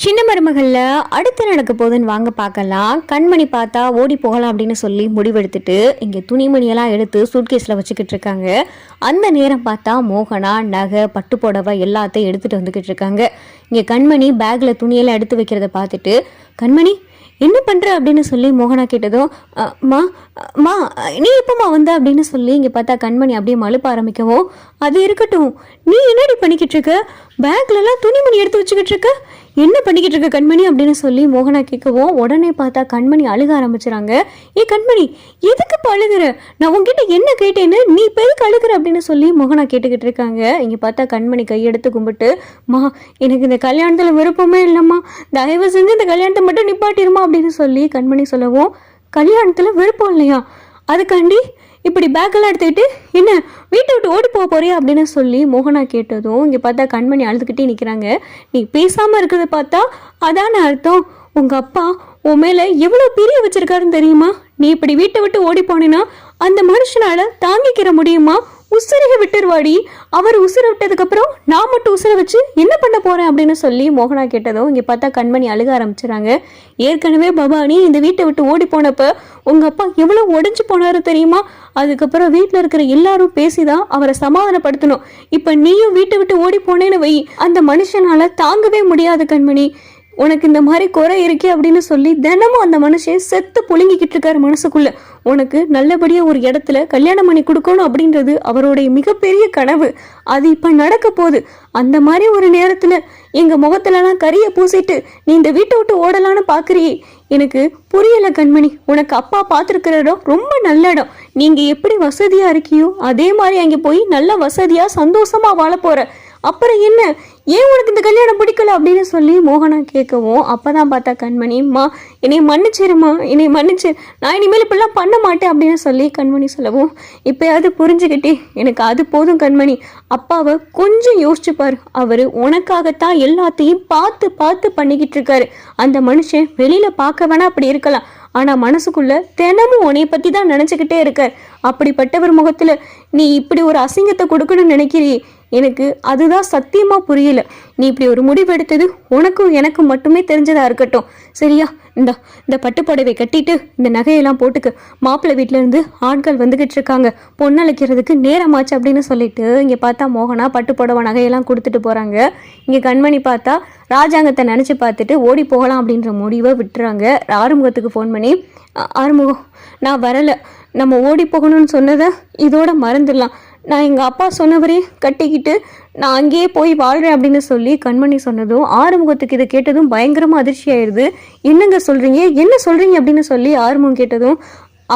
சின்ன மருமகள்ல அடுத்து நடக்க போகுதுன்னு வாங்க பார்க்கலாம். கண்மணி பார்த்தா ஓடி போகலாம் அப்படின்னு சொல்லி முடிவெடுத்துட்டு இங்கே துணிமணியெல்லாம் எடுத்து சூட்கேஸில் வச்சுக்கிட்டு இருக்காங்க. அந்த நேரம் பார்த்தா மோகனா நகை பட்டு புடவை எல்லாத்தையும் எடுத்துகிட்டு வந்துக்கிட்டு இருக்காங்க. இங்கே கண்மணி பேக்கில் துணியெல்லாம் எடுத்து வைக்கிறத பார்த்துட்டு, கண்மணி என்ன பண்ணுற அப்படின்னு சொல்லி மோகனா கேட்டதும், மா மா நீ எப்போம்மா வந்த அப்படின்னு சொல்லி இங்கே பார்த்தா கண்மணி அப்படியே மழுப்ப ஆரம்பிக்கவும், அது இருக்கட்டும், நீ என்னடி பண்ணிக்கிட்டு இருக்க, பேக்லலாம் துணிமணி எடுத்து வச்சுக்கிட்டு இருக்க, என்ன பண்ணிக்கிட்டு இருக்க கண்மணி அப்படின்னு சொல்லி மோகனா கேட்கவும், உடனே பார்த்தா கண்மணி அழுக ஆரம்பிச்சுறாங்க. ஏ கண்மணி, எதுக்கு அழுகிற, நான் உங்ககிட்ட என்ன கேட்டேன்னு நீ இப்போ எதுக்கு அழுகிற அப்படின்னு சொல்லி மோகனா கேட்டுக்கிட்டு இருக்காங்க. இங்கே பார்த்தா கண்மணி கையெடுத்து கும்பிட்டு, மா எனக்கு இந்த கல்யாணத்தில் விருப்பமே இல்லைம்மா, தயவு செஞ்சு இந்த கல்யாணத்தை மட்டும் நிப்பாட்டிருமா அப்படின்னு சொல்லி கண்மணி சொல்லவும், கல்யாணத்தில் விருப்பம் இல்லையா, அதுக்காண்டி இப்படி பேக்கெல்லாம் எடுத்துக்கிட்டு என்ன வீட்டை விட்டு ஓடி போக போறியா அப்படின்னு சொல்லி மோகனா கேட்டதும் இங்கே பார்த்தா கண்மணி அழுதுகிட்டே நிற்கிறாங்க. நீ பேசாமல் இருக்கிறத பார்த்தா அதான அர்த்தம், உங்கள் அப்பா உன் மேலே எவ்வளோ பிரிய வச்சிருக்காருன்னு தெரியுமா, நீ இப்படி வீட்டை விட்டு ஓடி போனேன்னா அந்த மனுஷனால தாங்கிக்கிற முடியுமா, உசுரையை விட்டுருவாடி, அவர் உசுரை விட்டதுக்கப்புறம் நான் மட்டும் உசுரை வச்சு என்ன பண்ண போகிறேன் அப்படின்னு சொல்லி மோகனா கேட்டதும் இங்கே பார்த்தா கண்மணி அழுக ஆரம்பிச்சுறாங்க. ஏற்கனவே பவானி இந்த வீட்டை விட்டு ஓடி போனப்போ உங்கள் அப்பா எவ்வளோ உடஞ்சி போனாரு தெரியுமா, அதுக்கப்புறம் வீட்டில் இருக்கிற எல்லாரும் பேசிதான் அவரை சமாதானப்படுத்தணும். இப்போ நீயும் வீட்டை விட்டு ஓடி போனேன்னு வை, அந்த மனுஷனால தாங்கவே முடியாது கண்மணி, உனக்கு இந்த மாதிரி குறை இருக்கே அப்படின்னு சொல்லி தினமும் அந்த மனுஷன் செத்து புழுங்கிக்கிட்டு இருக்காரு மனசுக்குள்ள. உனக்கு நல்லபடியாக ஒரு இடத்துல கல்யாணம் பண்ணி கொடுக்கணும் அப்படின்றது அவருடைய மிகப்பெரிய கனவு, அது இப்போ நடக்க போகுது. அந்த மாதிரி ஒரு நேரத்தில் எங்கள் முகத்துலலாம் கறியை பூசிட்டு நீ இந்த வீட்டை விட்டு ஓடலான்னு பார்க்குறியே, எனக்கு புரியலை கண்மணி. உனக்கு அப்பா பார்த்துருக்கிற இடம் ரொம்ப நல்ல இடம், நீங்கள் எப்படி வசதியாக இருக்கியோ அதே மாதிரி அங்கே போய் நல்ல வசதியாக சந்தோஷமாக வாழ போகிற, அப்புறம் என்ன, ஏன் உனக்கு இந்த கல்யாணம் பிடிக்கல அப்படின்னு சொல்லி மோகனா கேட்கவும், அப்போதான் பார்த்தா கண்மணிம்மா என்னை மன்னிச்சிருமா, என்னை மன்னிச்சு, நான் இனிமேல் இப்படிலாம் பண்ண மாட்டேன் அப்படின்னு சொல்லி கண்மணி சொல்லவும், இப்போயாவது புரிஞ்சுக்கிட்டே எனக்கு அது போதும் கண்மணி, அப்பாவை கொஞ்சம் யோசிச்சுப்பார், அவர் உனக்காகத்தான் எல்லாத்தையும் பார்த்து பார்த்து பண்ணிக்கிட்டு இருக்காரு. அந்த மனுஷன் வெளியில் பார்க்க வேணா அப்படி இருக்கலாம், ஆனால் மனசுக்குள்ள தினமும் உன்னை பற்றி தான் நினச்சிக்கிட்டே இருக்கார். அப்படிப்பட்டவர் முகத்தில் நீ இப்படி ஒரு அசிங்கத்தை கொடுக்கணும்னு நினைக்கிறீ, எனக்கு அதுதான் சத்தியமாக புரியல. நீ இப்படி ஒரு முடிவு எடுத்தது உனக்கும் எனக்கும் மட்டுமே தெரிஞ்சதாக இருக்கட்டும், சரியா? இந்த பட்டுப்புடவை கட்டிட்டு இந்த நகையெல்லாம் போட்டுக்கு, மாப்பிள்ளை வீட்டிலேருந்து ஆட்கள் வந்துக்கிட்டு இருக்காங்க, பொண்ணழைக்கிறதுக்கு நேரமாச்சு அப்படின்னு சொல்லிட்டு இங்கே பார்த்தா மோகனா பட்டுப்புடவை நகையெல்லாம் கொடுத்துட்டு போகிறாங்க. இங்கே கண்மணி பார்த்தா ராஜாங்கத்தை நினச்சி பார்த்துட்டு ஓடி போகலாம் அப்படின்ற முடிவை விட்டுறாங்க. ஆறுமுகத்துக்கு ஃபோன் பண்ணி, ஆறுமுகம் நான் வரலை, நம்ம ஓடி போகணும்னு சொன்னதை இதோட மறந்துடலாம், நான் எங்கள் அப்பா சொன்னவரே கட்டிக்கிட்டு நான் அங்கேயே போய் வாழ்கிறேன் அப்படின்னு சொல்லி கண்மணி சொன்னதும் ஆறுமுகத்துக்கு இதை கேட்டதும் பயங்கரமாக அதிர்ச்சி ஆயிடுது. என்னங்க சொல்கிறீங்க, என்ன சொல்கிறீங்க அப்படின்னு சொல்லி ஆறுமுகம் கேட்டதும்,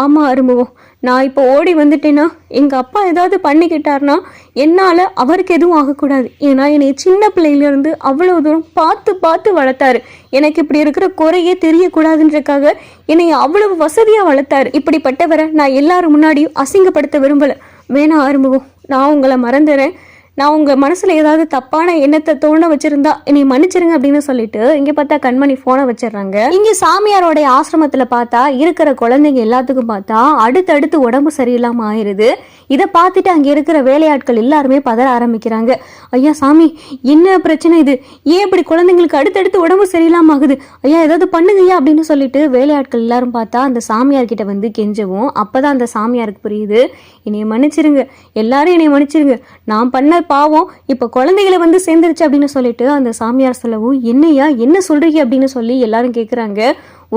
ஆமாம் ஆறுமுகம், நான் இப்போ ஓடி வந்துட்டேன்னா எங்கள் அப்பா ஏதாவது பண்ணிக்கிட்டார்னா என்னால் அவருக்கு எதுவும் ஆகக்கூடாது, ஏன்னா என்னை சின்ன பிள்ளையிலேருந்து அவ்வளோ தூரம் பார்த்து பார்த்து வளர்த்தாரு, எனக்கு இப்படி இருக்கிற குறையே தெரியக்கூடாதுன்றக்காக என்னை அவ்வளவு வசதியாக வளர்த்தாரு. இப்படிப்பட்டவரை நான் எல்லாரும் முன்னாடியும் அசிங்கப்படுத்த விரும்பலை, வேணா ஆறுமுகம், நான் உங்களை மறந்துடுறேன், நான் உங்கள் மனசில் ஏதாவது தப்பான எண்ணத்தை தோண வச்சுருந்தா என்னை மன்னிச்சிருங்க அப்படின்னு சொல்லிட்டு இங்கே பார்த்தா கண்மணி ஃபோனை வச்சிடுறாங்க. இங்கே சாமியாரோடைய ஆசிரமத்தில் பார்த்தா இருக்கிற குழந்தைங்க எல்லாத்துக்கும் பார்த்தா அடுத்தடுத்து உடம்பு சரியில்லாமல் ஆயிடுது. இதை பார்த்துட்டு அங்கே இருக்கிற வேலையாட்கள் எல்லாருமே பதற ஆரம்பிக்கிறாங்க. ஐயா சாமி, என்ன பிரச்சனை இது, ஏன் இப்படி குழந்தைங்களுக்கு அடுத்தடுத்து உடம்பு சரியில்லாமல் ஆகுது, ஐயா ஏதாவது பண்ணுங்கய்யா அப்படின்னு சொல்லிட்டு வேலையாட்கள் எல்லாரும் பார்த்தா அந்த சாமியார்கிட்ட வந்து கெஞ்சவும், அப்போதான் அந்த சாமியாருக்கு புரியுது, என்னை மன்னிச்சிருங்க, எல்லாரும் என்னை மன்னிச்சிருங்க, நான் பண்ண பாவம் இப்போ குழந்தைகளை வந்து சேர்ந்துருச்சு அப்படின்னு சொல்லிட்டு அந்த சாமியார் சொல்லவும், என்னையா என்ன சொல்றீங்க அப்படின்னு சொல்லி எல்லாரும் கேட்குறாங்க.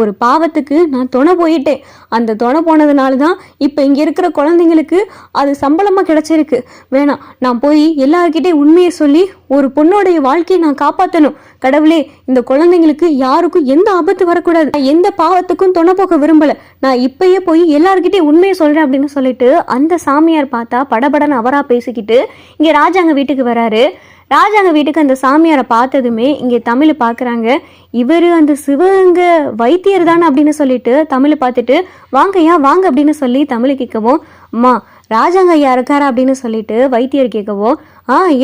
ஒரு பாவத்துக்கு நான் துணை போயிட்டேன், அந்த துணை போனதுனால தான் இப்போ இங்கே இருக்கிற குழந்தைங்களுக்கு அது சம்பளமாக கிடைச்சிருக்கு, வேணாம் நான் போய் எல்லாருக்கிட்டே உண்மையை சொல்லி ஒரு பொண்ணோடைய வாழ்க்கையை நான் காப்பாற்றணும், கடவுளே இந்த குழந்தைங்களுக்கு யாருக்கும் எந்த ஆபத்து வரக்கூடாது, நான் எந்த பாவத்துக்கும் துணை போக விரும்பலை, நான் இப்பயே போய் எல்லாருக்கிட்டே உண்மையை சொல்கிறேன் அப்படின்னு சொல்லிட்டு அந்த சாமியார் பார்த்தா படபடன்னு அவராக பேசிக்கிட்டு இங்கே ராஜாங்க வீட்டுக்கு வராரு. ராஜாங்க வீட்டுக்கு அந்த சாமியாரை பார்த்ததுமே இங்கே தமிழ் பார்க்குறாங்க. இவர் அந்த சிவகங்க வைத்தியர் தானே அப்படின்னு சொல்லிட்டு தமிழ் பார்த்துட்டு, வாங்கய்யா வாங்க அப்படின்னு சொல்லி தமிழ் கேட்கவும், அம்மா ராஜாங்க ஐயா இருக்காரா அப்படின்னு சொல்லிட்டு வைத்தியர் கேட்கவும்,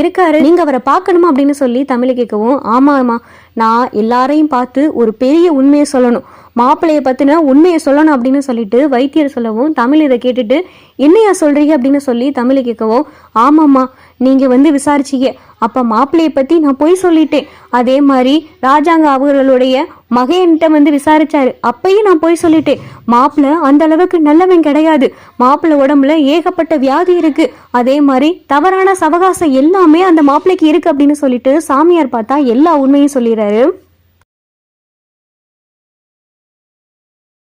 இருக்காரு, நீங்கள் அவரை பார்க்கணுமா அப்படின்னு சொல்லி தமிழ் கேட்கவும், ஆமாம்மா, நான் எல்லாரையும் பார்த்து ஒரு பெரிய உண்மையை சொல்லணும், மாப்பிள்ளையை பற்றின உண்மையை சொல்லணும் அப்படின்னு சொல்லிட்டு வைத்தியர் சொல்லவும், தமிழ் இதை கேட்டுட்டு என்னையா சொல்கிறீங்க அப்படின்னு சொல்லி தமிழ் கேட்கவும், ஆமாம்மா நீங்கள் வந்து விசாரிச்சிங்க. அப்போ மாப்பிள்ளையை பற்றி நான் போய் சொல்லிட்டேன். அதே மாதிரி ராஜாங்க அவர்களுடைய மகன்கிட்ட வந்து விசாரிச்சாரு, அப்பயும் நான் போய் சொல்லிட்டேன். மாப்பிள்ளை அந்த அளவுக்கு நல்லவன் கிடையாது. மாப்பிள்ளை உடம்புல ஏகப்பட்ட வியாதி இருக்கு. அதே மாதிரி தவறான சவகாசம் எல்லாமே அந்த மாப்பிள்ளைக்கு இருக்கு அப்படின்னு சொல்லிட்டு சாமியார் பார்த்தா எல்லா உண்மையும் சொல்லிடுறாரு.